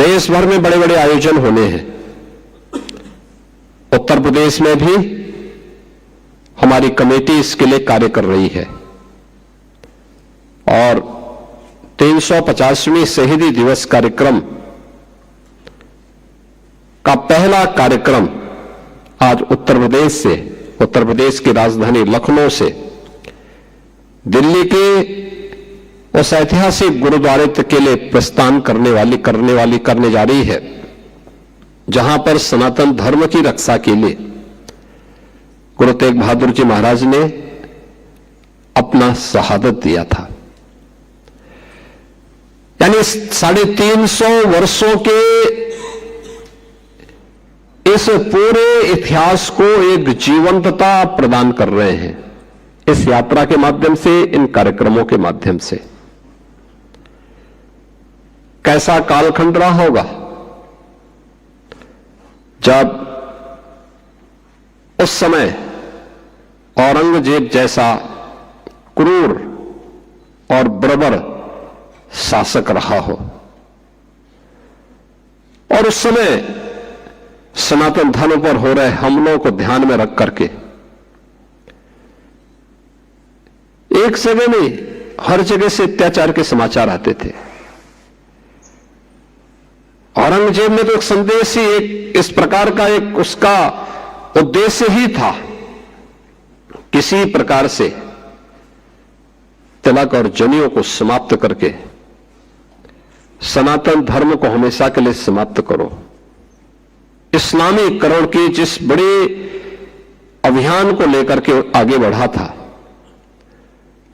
देश भर में बड़े बड़े आयोजन होने हैं। उत्तर प्रदेश में भी हमारी कमेटी इसके लिए कार्य कर रही है और 350वीं शहीदी दिवस कार्यक्रम का पहला कार्यक्रम आज उत्तर प्रदेश की राजधानी लखनऊ से दिल्ली के उस ऐतिहासिक गुरुद्वारे के लिए प्रस्थान करने जा रही है, जहां पर सनातन धर्म की रक्षा के लिए गुरु तेग बहादुर जी महाराज ने अपना शहादत दिया था। यानी 350 वर्षों के इस पूरे इतिहास को एक जीवंतता प्रदान कर रहे हैं इस यात्रा के माध्यम से, इन कार्यक्रमों के माध्यम से। कैसा कालखंड रहा होगा जब उस समय औरंगजेब जैसा क्रूर और बर्बर शासक रहा हो और उस समय सनातन धर्म पर हो रहे हमलों को ध्यान में रख करके एक जगह नहीं, हर जगह से अत्याचार के समाचार आते थे। औरंगजेब ने तो एक संदेश ही, एक इस प्रकार का एक उसका उद्देश्य ही था, किसी प्रकार से तिलक और जनेऊ को समाप्त करके सनातन धर्म को हमेशा के लिए समाप्त करो। इस्लामीकरण के जिस बड़े अभियान को लेकर के आगे बढ़ा था,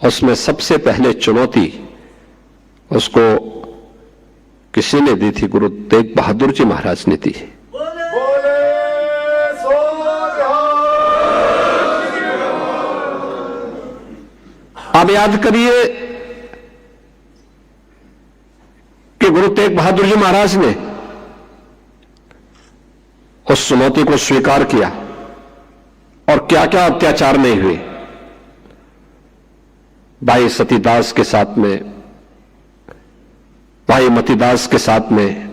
उसमें सबसे पहले चुनौती उसको किसी ने दी थी? गुरु तेग बहादुर जी महाराज ने दी। आप याद करिए कि गुरु तेग बहादुर जी महाराज ने उस चुनौती को स्वीकार किया और क्या क्या अत्याचार नहीं हुए। भाई सतीदास के साथ में, भाई मतीदास के साथ में,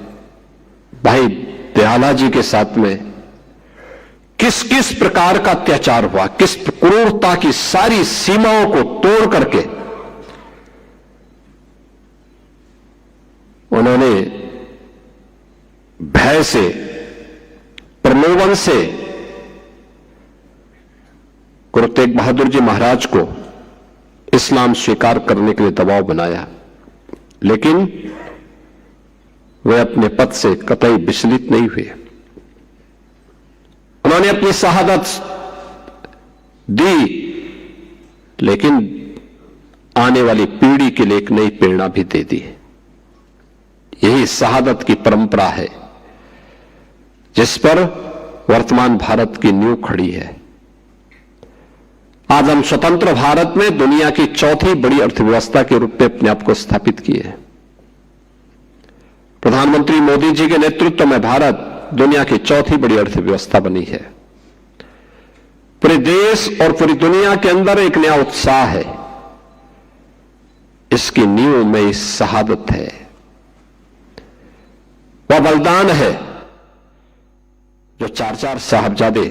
भाई दयाला जी के साथ में किस किस प्रकार का अत्याचार हुआ, किस क्रूरता की सारी सीमाओं को तोड़ करके उन्होंने भय से, प्रलोभन से गुरु तेग बहादुर जी महाराज को इस्लाम स्वीकार करने के लिए दबाव बनाया, लेकिन वे अपने पद से कतई विचलित नहीं हुए। उन्होंने अपनी शहादत दी, लेकिन आने वाली पीढ़ी के लिए एक नई प्रेरणा भी दे दी। यही शहादत की परंपरा है जिस पर वर्तमान भारत की नींव खड़ी है। आज हम स्वतंत्र भारत में दुनिया की चौथी बड़ी अर्थव्यवस्था के रूप में अपने आप को स्थापित किए हैं। प्रधानमंत्री मोदी जी के नेतृत्व में भारत दुनिया की चौथी बड़ी अर्थव्यवस्था बनी है। पूरे देश और पूरी दुनिया के अंदर एक नया उत्साह है। इसकी नींव में इस शहादत है, वह बलिदान है जो 4 साहबजादे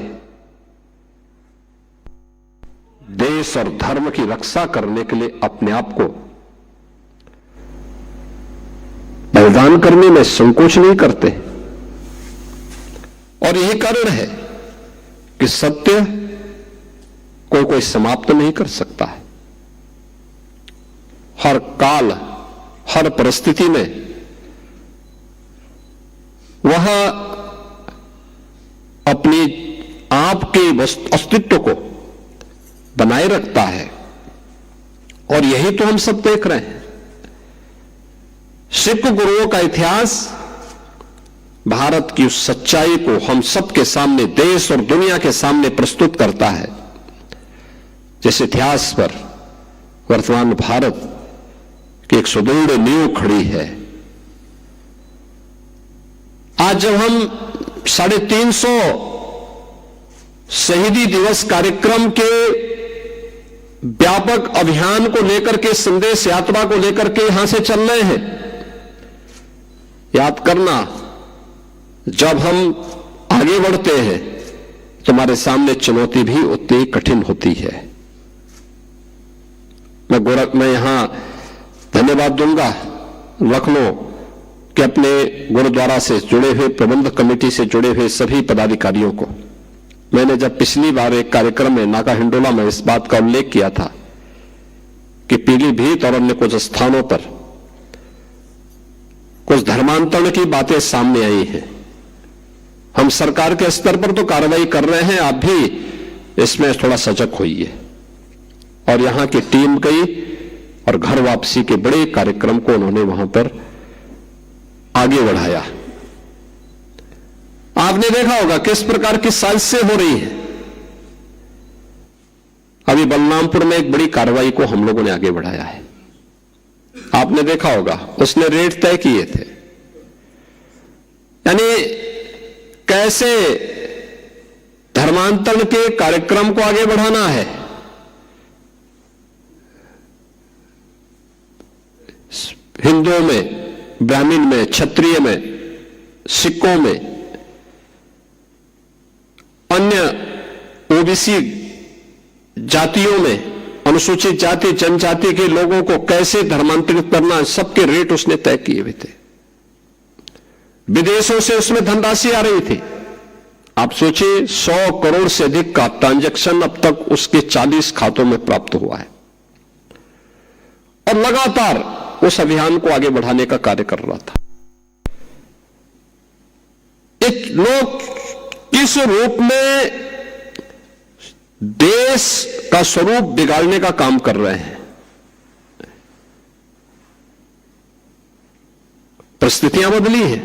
देश और धर्म की रक्षा करने के लिए अपने आप को बलिदान करने में संकोच नहीं करते। और यही कारण है कि सत्य कोई समाप्त नहीं कर सकता है। हर काल, हर परिस्थिति में वह अपनी आप के अस्तित्व को बनाए रखता है और यही तो हम सब देख रहे हैं। सिख गुरुओं का इतिहास भारत की उस सच्चाई को हम सबके सामने, देश और दुनिया के सामने प्रस्तुत करता है, जिस इतिहास पर वर्तमान भारत की एक सुदृढ़ नींव खड़ी है। आज जब हम 350 शहीदी दिवस कार्यक्रम के व्यापक अभियान को लेकर के, संदेश यात्रा को लेकर के यहां से चल रहे हैं, याद करना, जब हम आगे बढ़ते हैं तो हमारे सामने चुनौती भी उतनी कठिन होती है। मैं यहां धन्यवाद दूंगा लखनऊ के अपने गुरुद्वारा से जुड़े हुए, प्रबंधक कमेटी से जुड़े हुए सभी पदाधिकारियों को। मैंने जब पिछली बार एक कार्यक्रम में नाका हिंडोला में इस बात का उल्लेख किया था कि पीलीभीत और अन्य कुछ स्थानों पर कुछ धर्मांतरण की बातें सामने आई हैं। हम सरकार के स्तर पर तो कार्रवाई कर रहे हैं, आप भी इसमें थोड़ा सजग होइए। और यहां की टीम गई और घर वापसी के बड़े कार्यक्रम को उन्होंने वहां पर आगे बढ़ाया। आपने देखा होगा किस प्रकार की साजिशें हो रही हैं। अभी बलरामपुर में एक बड़ी कार्रवाई को हम लोगों ने आगे बढ़ाया है, आपने देखा होगा, उसने रेट तय किए थे। यानी कैसे धर्मांतरण के कार्यक्रम को आगे बढ़ाना है। हिंदुओं में, ब्राह्मण में, क्षत्रिय में, सिखों में, अन्य ओबीसी जातियों में, अनुसूचित जाति जनजाति के लोगों को कैसे धर्मांतरित करना, सबके रेट उसने तय किए हुए थे। विदेशों से उसमें धनराशि आ रही थी। आप सोचिए 100 करोड़ से अधिक का ट्रांजैक्शन अब तक उसके 40 खातों में प्राप्त हुआ है और लगातार उस अभियान को आगे बढ़ाने का कार्य कर रहा था। एक लोग किस रूप में देश का स्वरूप बिगाड़ने का काम कर रहे हैं। परिस्थितियां बदली हैं,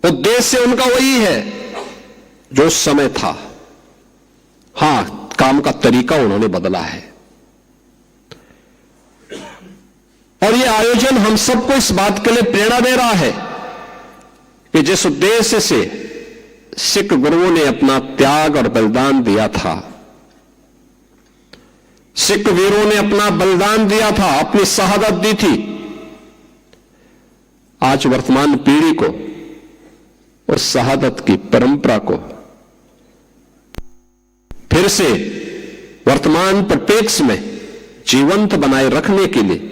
उद्देश्य उनका वही है जो उस समय था। हां, काम का तरीका उन्होंने बदला है। और यह आयोजन हम सबको इस बात के लिए प्रेरणा दे रहा है कि जिस उद्देश्य से सिख गुरुओं ने अपना त्याग और बलिदान दिया था, सिख वीरों ने अपना बलिदान दिया था, अपनी शहादत दी थी, आज वर्तमान पीढ़ी को उस शहादत की परंपरा को फिर से वर्तमान परिप्रेक्ष्य में जीवंत बनाए रखने के लिए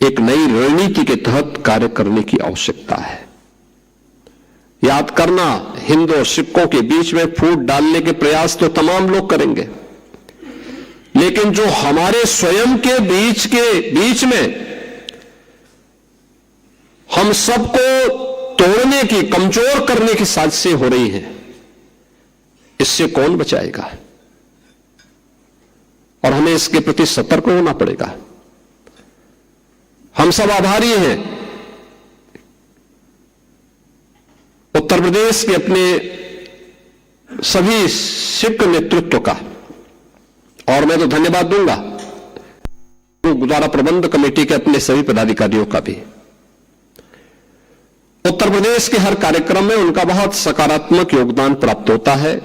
एक नई रणनीति के तहत कार्य करने की आवश्यकता है। याद करना, हिंदू और सिखों के बीच में फूट डालने के प्रयास तो तमाम लोग करेंगे, लेकिन जो हमारे स्वयं के बीच में हम सबको तोड़ने की, कमजोर करने की साजिशें हो रही हैं, इससे कौन बचाएगा। और हमें इसके प्रति सतर्क होना पड़ेगा। हम सब आभारी हैं उत्तर प्रदेश के अपने सभी सिख नेतृत्व का, और मैं तो धन्यवाद दूंगा गुरुद्वारा प्रबंध कमेटी के अपने सभी पदाधिकारियों का भी। उत्तर प्रदेश के हर कार्यक्रम में उनका बहुत सकारात्मक योगदान प्राप्त होता है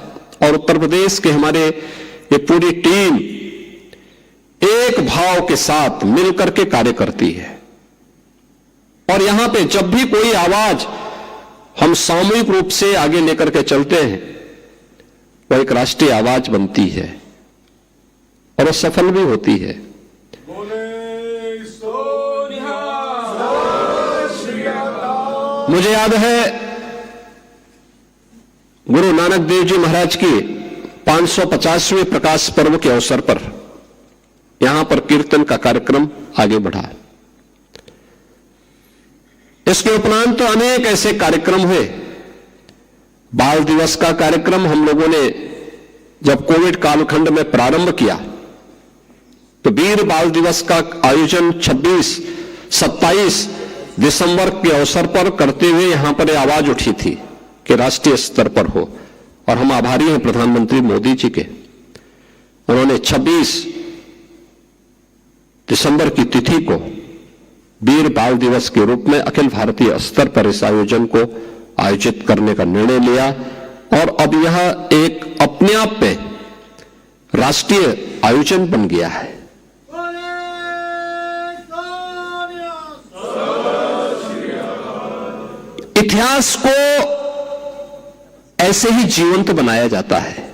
और उत्तर प्रदेश के हमारे ये पूरी टीम एक भाव के साथ मिलकर के कार्य करती है। और यहां पे जब भी कोई आवाज हम सामूहिक रूप से आगे लेकर के चलते हैं, वो एक राष्ट्रीय आवाज बनती है और वो सफल भी होती है। मुझे याद है गुरु नानक देव जी महाराज की 550वें प्रकाश पर्व के अवसर पर यहां पर कीर्तन का कार्यक्रम आगे बढ़ा। इसके उपरांत तो अनेक ऐसे कार्यक्रम हुए। बाल दिवस का कार्यक्रम हम लोगों ने जब कोविड कालखंड में प्रारंभ किया तो वीर बाल दिवस का आयोजन 26-27 दिसंबर के अवसर पर करते हुए यहां पर आवाज उठी थी कि राष्ट्रीय स्तर पर हो। और हम आभारी हैं प्रधानमंत्री मोदी जी के, उन्होंने 26 दिसंबर की तिथि को वीर बाल दिवस के रूप में अखिल भारतीय स्तर पर इस आयोजन को आयोजित करने का निर्णय लिया। और अब यह एक अपने आप में राष्ट्रीय आयोजन बन गया है। इतिहास को ऐसे ही जीवंत बनाया जाता है।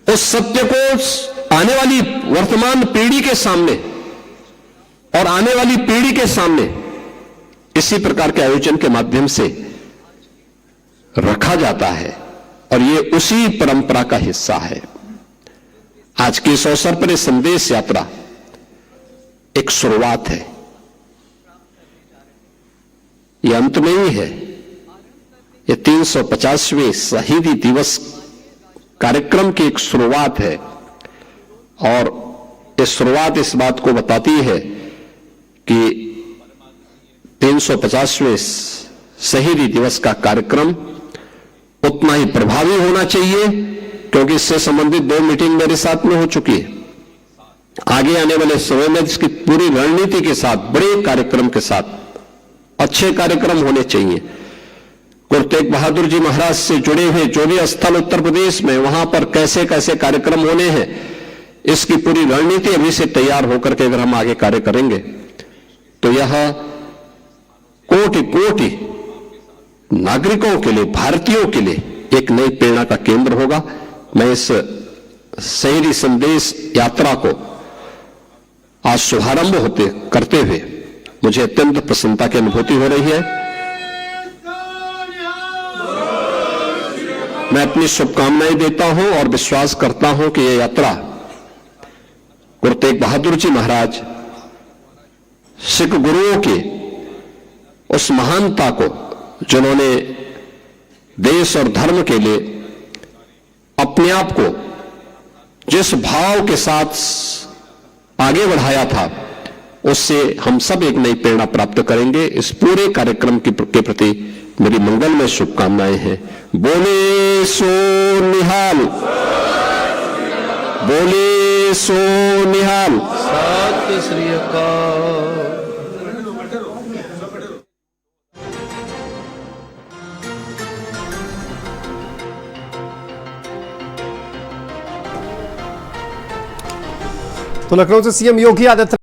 उस सत्य को आने वाली वर्तमान पीढ़ी के सामने और आने वाली पीढ़ी के सामने इसी प्रकार के आयोजन के माध्यम से रखा जाता है और यह उसी परंपरा का हिस्सा है। आज के इस अवसर पर यह संदेश यात्रा एक शुरुआत है, यह अंत नहीं है। यह 350वें शहीदी दिवस कार्यक्रम की एक शुरुआत है और यह शुरुआत इस बात को बताती है कि 350वें शहीदी दिवस का कार्यक्रम उतना ही प्रभावी होना चाहिए, क्योंकि इससे संबंधित 2 मीटिंग मेरे साथ में हो चुकी है। आगे आने वाले समय में इसकी पूरी रणनीति के साथ, बड़े कार्यक्रम के साथ अच्छे कार्यक्रम होने चाहिए। गुरु तेग बहादुर जी महाराज से जुड़े हुए जो भी स्थल उत्तर प्रदेश में, वहां पर कैसे कैसे कार्यक्रम होने हैं, इसकी पूरी रणनीति अभी से तैयार होकर के अगर हम आगे कार्य करेंगे तो यह कोटि कोटि नागरिकों के लिए, भारतीयों के लिए एक नई प्रेरणा का केंद्र होगा। मैं इस शहीदी संदेश यात्रा को आज शुभारंभ करते हुए मुझे अत्यंत प्रसन्नता की अनुभूति हो रही है। मैं अपनी शुभकामनाएं देता हूं और विश्वास करता हूं कि यह यात्रा गुरु तेग बहादुर जी महाराज, सिख गुरुओं की उस महानता को, जिन्होंने देश और धर्म के लिए अपने आप को जिस भाव के साथ आगे बढ़ाया था, उससे हम सब एक नई प्रेरणा प्राप्त करेंगे। इस पूरे कार्यक्रम के प्रति मेरी मंगलमय शुभकामनाएं हैं। बोले सो निहाल, बोले सो निहाल। सत श्री अकाल। तो लखनऊ से सीएम योगी आदित्यनाथ